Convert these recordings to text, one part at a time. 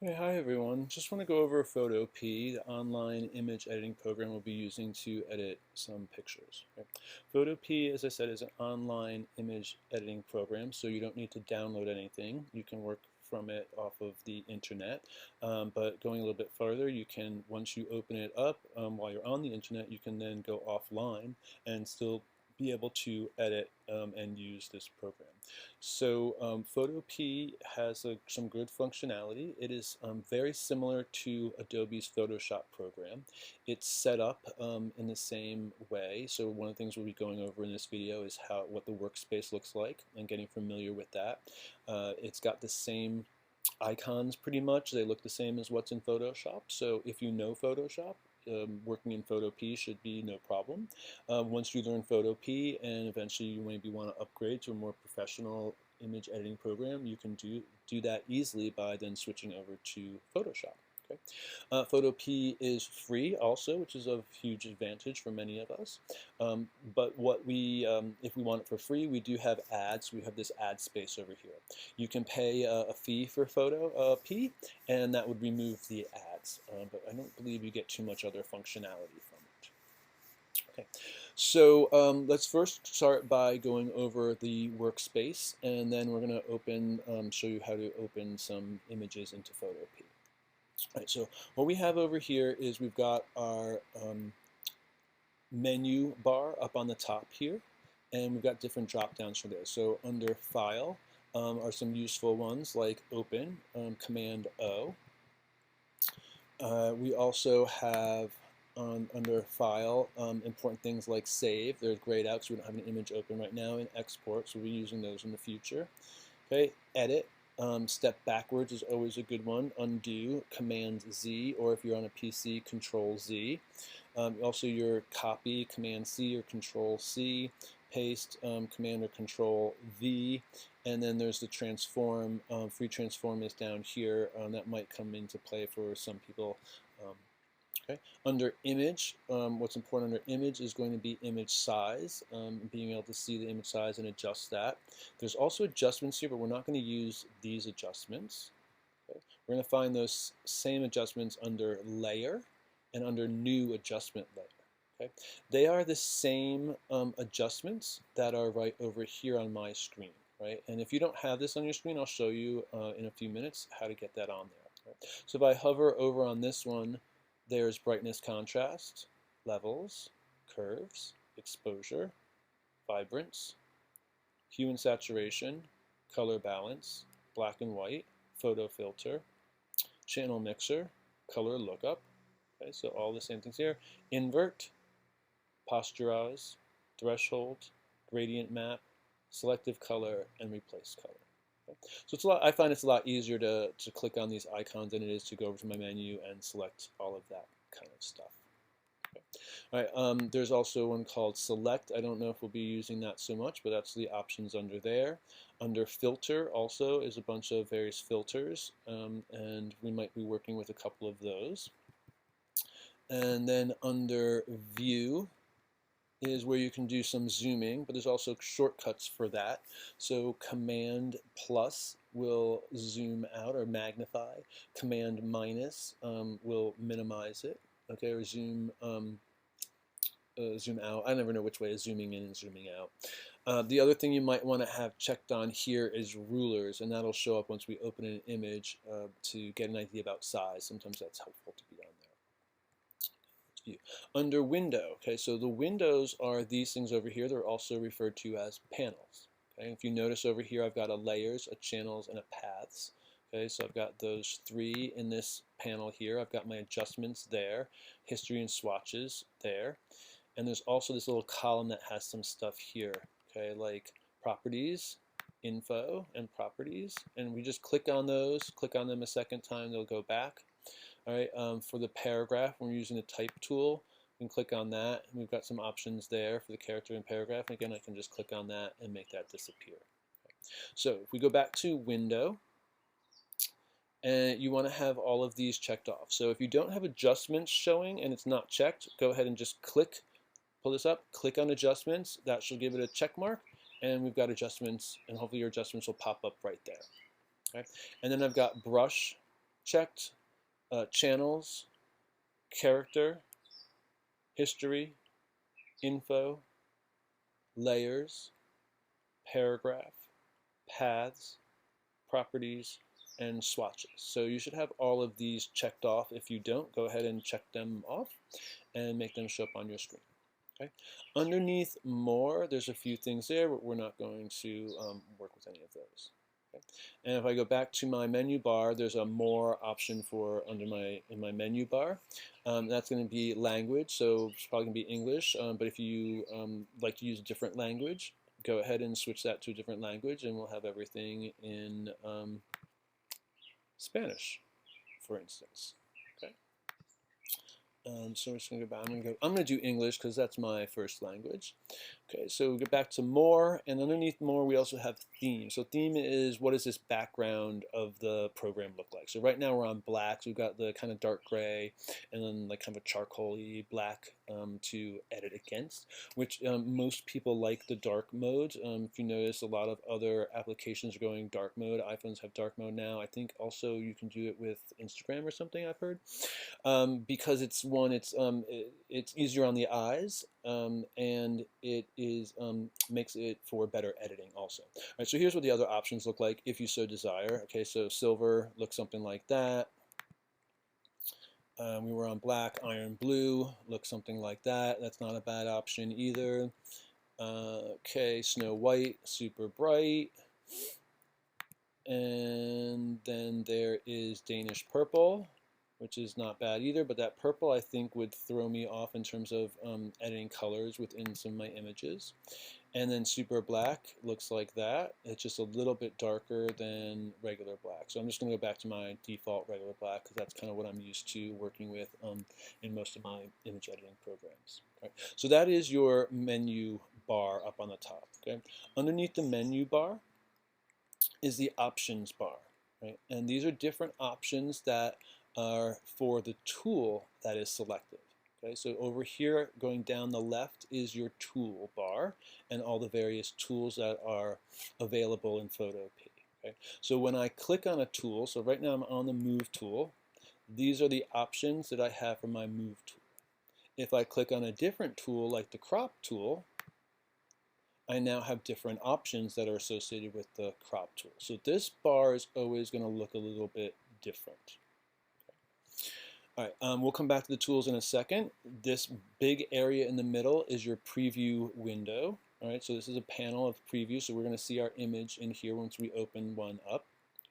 Hey, hi everyone. Just want to go over Photopea, the online image editing program we'll be using to edit some pictures. Okay. Photopea, as I said, is an online image editing program, so you don't need to download anything. You can work from it off of the internet. But going a little bit further, you can, once you open it up, while you're on the internet, you can then go offline and still be able to edit and use this program. So Photopea has some good functionality. It is very similar to Adobe's Photoshop program. It's set up in the same way. So one of the things we'll be going over in this video is what the workspace looks like and getting familiar with that. It's got the same icons pretty much. They look the same as what's in Photoshop. So if you know Photoshop, working in Photopea should be no problem. Once you learn Photopea and eventually you maybe want to upgrade to a more professional image editing program, you can do that easily by then switching over to Photoshop. Okay. Photopea is free also, which is a huge advantage for many of us. But if we want it for free, we do have ads. We have this ad space over here. You can pay a fee for Photopea, and that would remove the ads. But I don't believe you get too much other functionality from it. Okay, so let's first start by going over the workspace, and then we're going to show you how to open some images into Photopea. All right, so what we have over here is we've got our menu bar up on the top here, and we've got different drop downs for there. So under File are some useful ones like Open, Command O. We also have under File important things like Save. They're grayed out, so we don't have an image open right now, and Export, so we'll be using those in the future. Okay, Edit. Step backwards is always a good one. Undo, Command Z, or if you're on a PC, Control Z. Also your copy, Command C or Control C. Paste, Command or Control V. And then there's the transform. Free transform is down here. That might come into play for some people. Okay. Under image, what's important under image is going to be image size, being able to see the image size and adjust that. There's also adjustments here, but we're not going to use these adjustments. Okay. We're going to find those same adjustments under layer and under new adjustment layer. Okay. They are the same adjustments that are right over here on my screen. Right? And if you don't have this on your screen, I'll show you in a few minutes how to get that on there. Right? So if I hover over on this one, there's brightness, contrast, levels, curves, exposure, vibrance, hue and saturation, color balance, black and white, photo filter, channel mixer, color lookup. Okay, so all the same things here. Invert, posterize, threshold, gradient map, selective color, and replace color. Okay. So I find it's a lot easier to click on these icons than it is to go over to my menu and select all of that kind of stuff. Okay. All right, there's also one called Select. I don't know if we'll be using that so much, but that's the options under there. Under Filter also is a bunch of various filters, and we might be working with a couple of those. And then under View is where you can do some zooming, but there's also shortcuts for that. So Command plus will zoom out or magnify. Command minus will minimize it. Okay, or zoom out. I never know which way is zooming in and zooming out. The other thing you might want to have checked on here is rulers, and that'll show up once we open an image to get an idea about size. Sometimes that's helpful to be on there. View. Under window, okay, so the windows are these things over here. They're also referred to as panels. Okay, if you notice over here, I've got a layers, a channels, and a paths. Okay, so I've got those three in this panel here. I've got my adjustments there, history and swatches there, and there's also this little column that has some stuff here. Okay, like properties, info, and properties, and we just click on those. Click on them a second time, they'll go back. All right, for the paragraph, we're using the type tool. We can click on that, and we've got some options there for the character and paragraph. And again, I can just click on that and make that disappear. Okay. So if we go back to Window, and you want to have all of these checked off. So if you don't have adjustments showing and it's not checked, go ahead and just pull this up, click on Adjustments. That should give it a check mark, and we've got adjustments, and hopefully your adjustments will pop up right there. Okay. And then I've got Brush, checked channels, character, history, info, layers, paragraph, paths, properties, and swatches. So you should have all of these checked off. If you don't, go ahead and check them off and make them show up on your screen. Okay. Underneath more, there's a few things there, but we're not going to work with any of those. Okay. And if I go back to my menu bar, there's a more option for in my menu bar. That's going to be language, so it's probably going to be English. But if you like to use a different language, go ahead and switch that to a different language, and we'll have everything in Spanish, for instance. Okay. So we're just going to go back. I'm going to do English because that's my first language. Okay, so we go back to more, and underneath more we also have theme. So theme is what does this background of the program look like? So right now we're on black, so we've got the kind of dark gray and then like kind of a charcoaly black to edit against, which most people like the dark mode. If you notice, a lot of other applications are going dark mode. iPhones have dark mode now. I think also you can do it with Instagram or something, I've heard. Because it's easier on the eyes, and it makes it for better editing also. All right, so here's what the other options look like if you so desire. Okay, so silver looks something like that. We were on black. Iron blue looks something like that. That's not a bad option either. Okay, snow white, super bright. And then there is Danish purple, which is not bad either, but that purple I think would throw me off in terms of editing colors within some of my images. And then super black looks like that. It's just a little bit darker than regular black. So I'm just going to go back to my default regular black because that's kind of what I'm used to working with in most of my image editing programs. Okay. So that is your menu bar up on the top. Okay. Underneath the menu bar is the options bar. Right? And these are different options that are for the tool that is selected. Okay, so over here, going down the left is your tool bar and all the various tools that are available in Photopea. Okay, so when I click on a tool, so right now I'm on the Move tool, these are the options that I have for my Move tool. If I click on a different tool like the Crop tool, I now have different options that are associated with the Crop tool. So this bar is always going to look a little bit different. All right, we'll come back to the tools in a second. This big area in the middle is your preview window. All right, so this is a panel of preview, so we're going to see our image in here once we open one up.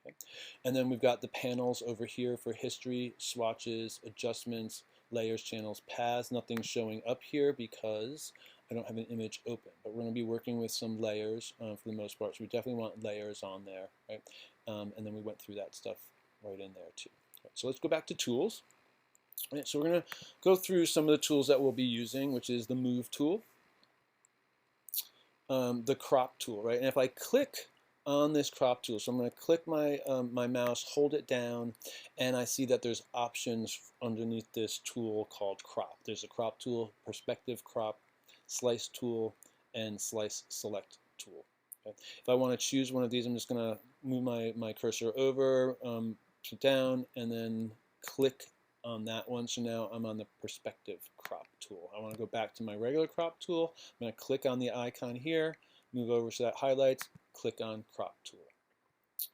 Okay. And then we've got the panels over here for history, swatches, adjustments, layers, channels, paths. Nothing's showing up here because I don't have an image open, but we're going to be working with some layers for the most part, so we definitely want layers on there, right? And then we went through that stuff right in there too. Right, so let's go back to tools. Right, so we're going to go through some of the tools that we'll be using, which is the Move tool, the Crop tool, right? And if I click on this Crop tool, so I'm going to click my, my mouse, hold it down, and I see that there's options underneath this tool called Crop. There's a Crop tool, Perspective Crop, Slice tool, and Slice Select tool. Okay? If I want to choose one of these, I'm just going to move my cursor over, down, and then click on that one. So now I'm on the Perspective Crop tool. I want to go back to my regular Crop tool. I'm going to click on the icon here, move over to that highlights, click on Crop tool.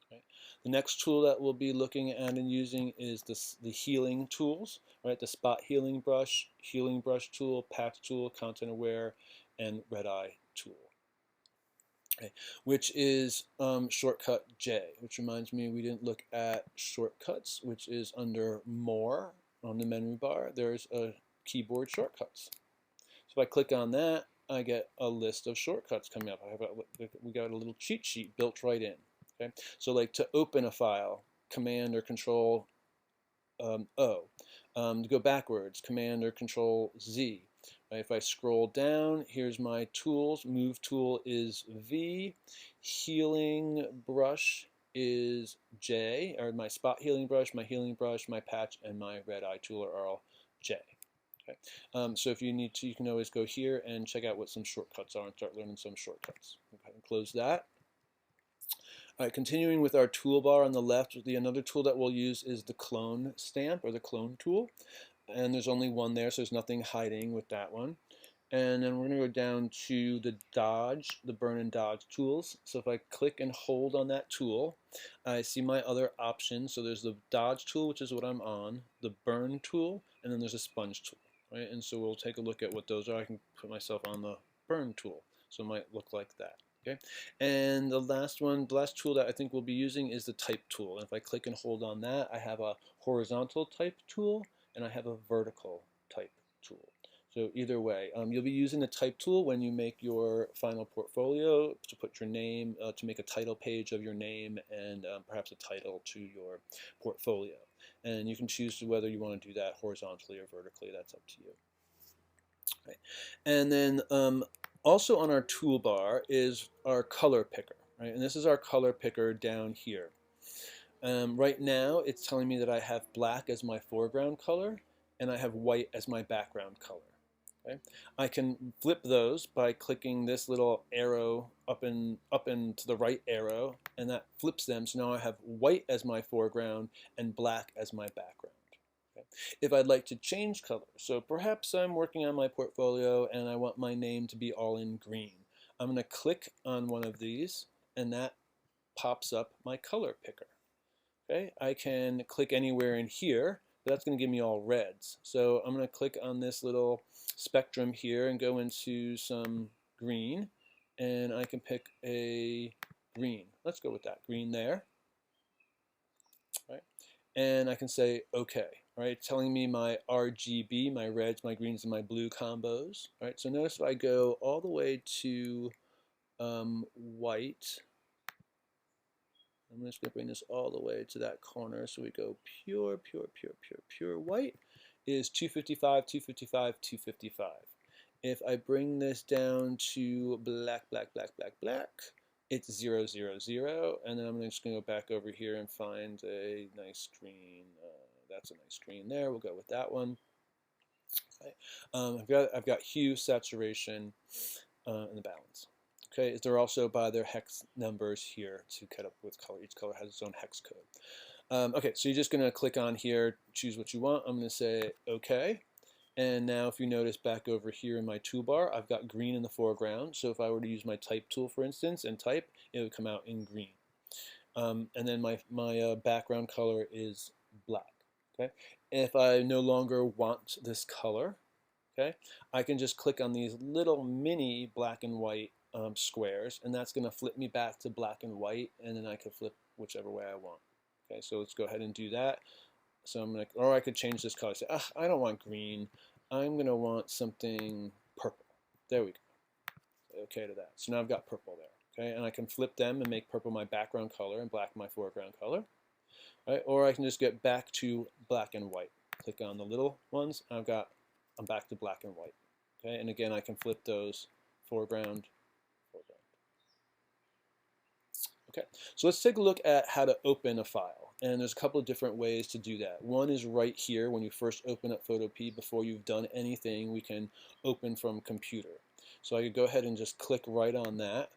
Okay. The next tool that we'll be looking at and using is the healing tools, right? The Spot Healing Brush tool, Patch tool, Content Aware, and Red Eye tool. Okay. Which is shortcut J, which reminds me we didn't look at shortcuts, which is under More on the menu bar. There's a keyboard shortcuts. So if I click on that, I get a list of shortcuts coming up. We got a little cheat sheet built right in. Okay, so like to open a file, Command or Control O. To go backwards, Command or Control Z. Right, if I scroll down, here's my tools. Move tool is V. Healing brush is J, or my spot healing brush, my patch, and my red eye tool are all J. Okay. So if you need to, you can always go here and check out what some shortcuts are and start learning some shortcuts. Okay, and close that. All right, continuing with our toolbar on the left, another tool that we'll use is the clone stamp or the clone tool. And there's only one there, so there's nothing hiding with that one. And then we're going to go down to the dodge, the burn and dodge tools. So if I click and hold on that tool, I see my other options. So there's the dodge tool, which is what I'm on, the burn tool, and then there's a sponge tool. Right? And so we'll take a look at what those are. I can put myself on the burn tool, so it might look like that. Okay, and the last tool that I think we'll be using is the type tool. And if I click and hold on that, I have a horizontal type tool and I have a vertical type tool. So either way, you'll be using the type tool when you make your final portfolio to put your name, to make a title page of your name and perhaps a title to your portfolio. And you can choose whether you want to do that horizontally or vertically. That's up to you. Right. And then also on our toolbar is our color picker. Right? And this is our color picker down here. Right now, it's telling me that I have black as my foreground color and I have white as my background color. Okay? I can flip those by clicking this little arrow up and to the right arrow, and that flips them. So now I have white as my foreground and black as my background. Okay? If I'd like to change color, so perhaps I'm working on my portfolio and I want my name to be all in green. I'm going to click on one of these, and that pops up my color picker. Okay, I can click anywhere in here, but that's going to give me all reds. So I'm going to click on this little spectrum here and go into some green, and I can pick a green. Let's go with that green there. Right, and I can say OK. All right, telling me my RGB, my reds, my greens, and my blue combos. All right, so notice if I go all the way to white. I'm just going to bring this all the way to that corner. So we go pure white is 255, 255, 255. If I bring this down to black, it's 0, 0, 0. And then I'm just going to go back over here and find a nice green. That's a nice green there. We'll go with that one. Okay. I've got hue, saturation, and the balance. Okay, they're also by their hex numbers here to cut up with color. Each color has its own hex code. Okay, so you're just going to click on here, choose what you want. I'm going to say OK. And now if you notice back over here in my toolbar, I've got green in the foreground. So if I were to use my type tool, for instance, and type, it would come out in green. And then my background color is black. Okay, if I no longer want this color, okay, I can just click on these little mini black and white squares, and that's going to flip me back to black and white, and then I can flip whichever way I want. Okay, so let's go ahead and do that. So I'm going to, or I could change this color. Say, I don't want green. I'm going to want something purple. There we go. Okay to that. So now I've got purple there. Okay, and I can flip them and make purple my background color and black my foreground color. Right, or I can just get back to black and white. Click on the little ones, and I'm back to black and white. Okay, and again, I can flip those foreground. Okay, so let's take a look at how to open a file. And there's a couple of different ways to do that. One is right here when you first open up Photopea. Before you've done anything, we can open from computer. So I could go ahead and just click right on that.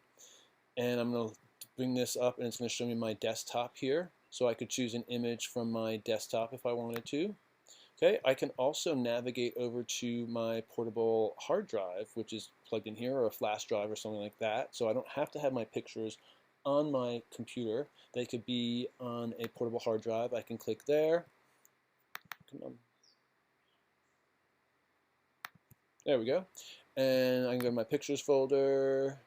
And I'm going to bring this up, and it's going to show me my desktop here. So I could choose an image from my desktop if I wanted to. Okay, I can also navigate over to my portable hard drive, which is plugged in here, or a flash drive or something like that. So I don't have to have my pictures on my computer. They could be on a portable hard drive. I can click there. Come on. There we go. And I can go to my pictures folder,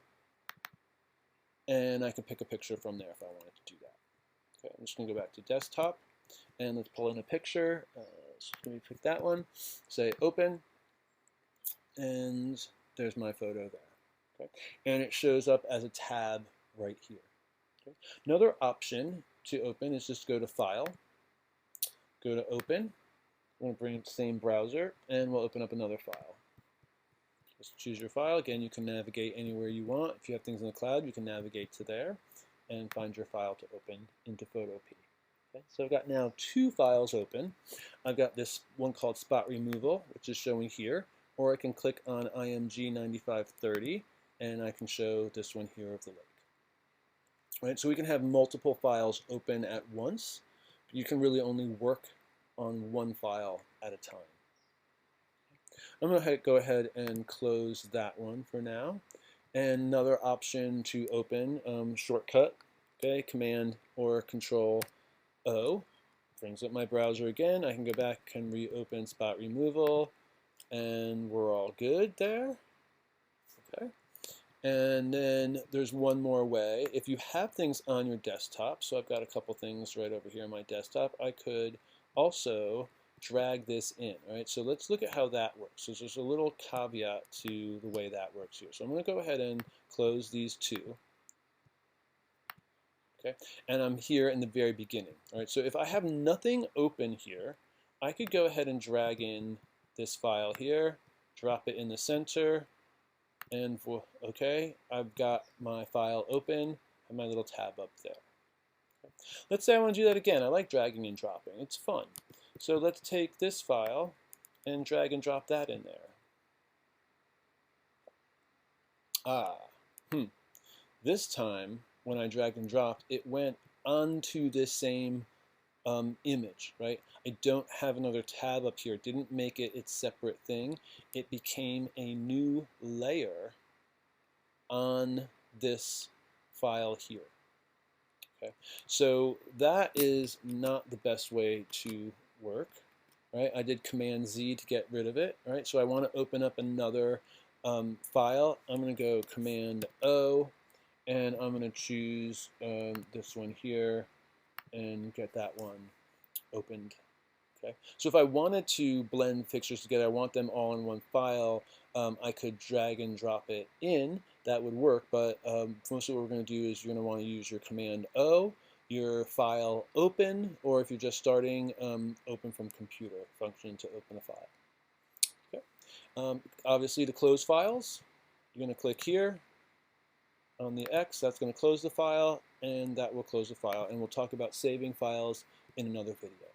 and I can pick a picture from there if I wanted to do that. Okay, I'm just going to go back to desktop, and let's pull in a picture. So let me pick that one, say open, and there's my photo there. Okay? And it shows up as a tab right here. Okay? Another option to open is just go to File, go to Open. We're going to bring up the same browser, and we'll open up another file. Just choose your file. Again, you can navigate anywhere you want. If you have things in the cloud, you can navigate to there and find your file to open into Photopea. Okay, so I've got now two files open. I've got this one called Spot Removal, which is showing here, or I can click on IMG 9530, and I can show this one here of the lake. right? So we can have multiple files open at once. You can really only work on one file at a time. I'm going to go ahead and close that one for now. And another option to open, shortcut, okay, Command or Control O, brings up my browser again. I can go back and reopen spot removal, and we're all good there. Okay. And then there's one more way. If you have things on your desktop, so I've got a couple things right over here on my desktop, I could also drag this in. All right, so let's look at how that works. So there's a little caveat to the way that works here. So I'm going to go ahead and close these two. Okay, and I'm here in the very beginning. All right, so if I have nothing open here, I could go ahead and drag in this file here, drop it in the center, and okay, I've got my file open and my little tab up there. Okay. Let's say I want to do that again. I like dragging and dropping. It's fun. So let's take this file and drag and drop that in there. This time, when I drag and dropped, it went onto this same image, right? I don't have another tab up here. It didn't make it its separate thing. It became a new layer on this file here. Okay, so that is not the best way to work, right? I did Command Z to get rid of it, right? So I want to open up another file. I'm going to go Command O, and I'm going to choose this one here and get that one opened. Okay, so if I wanted to blend pictures together, I want them all in one file, I could drag and drop it in. That would work, but mostly what we're going to do is you're going to want to use your Command O, your file open, or if you're just starting, open from computer function to open a file. Okay. Obviously, to close files, you're going to click here on the X. That's going to close the file, and that will close the file. And we'll talk about saving files in another video.